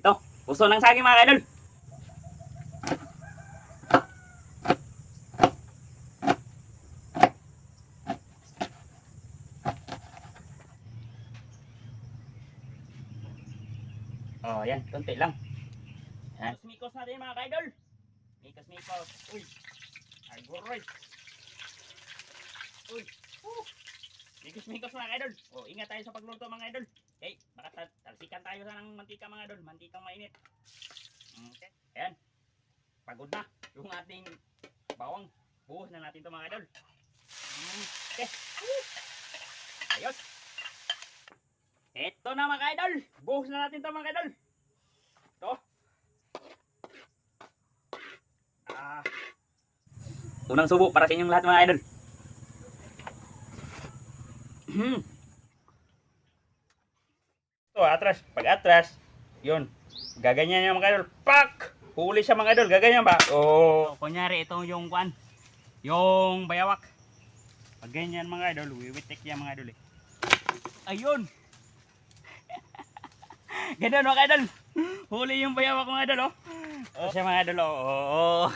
Ito, puso ng saging mga idol. Oh, yan, konti lang. Yan. Mikos natin mga idol. Mikos. Uy. Aguroy. Uy. Mikos mga idol. Oh, ingat tayo sa pagluto mga idol. Okay, baka talsikan tayo sa ng mantika mga idol. Mantikang mainit. Okay. Ayan. Pagod na yung ating bawang. Buhos na natin to mga idol. Okay. Ayos. Ito na mga idol. Buhos na natin to mga idol. Ito. Unang subo para sa inyong lahat mga idol. So, atras. Pag atras, yun. Gaganyan yung mga idol. Pak! Huli siya mga idol. Gaganyan ba? Oh. Kunyari, ito yung kuan. Yung bayawak. Pag ganyan mga idol, wiwitik yan mga idol eh. Ayun! Ganun mga idol. Huli yung bayawak mga idol oh. Oh, siya mga idol oh.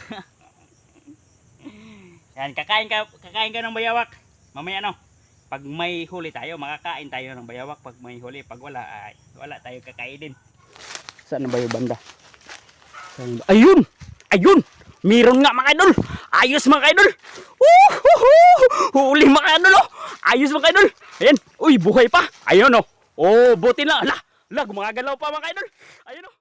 Yan, kakain ka ng bayawak. Mamaya no. Pag may huli tayo, makakain tayo ng bayawak. Pag may huli, pag wala, ay, wala tayo kakainin. Saan na ba yung banda? Ayun! Ayun! Meron nga mga idol! Ayos mga idol! Huli mga idol oh! Ayos mga idol! Ayan! Uy, buhay pa! Ayun oh! Oh, buti na! Ala! Gumagalaw pa mga idol! Ayun oh!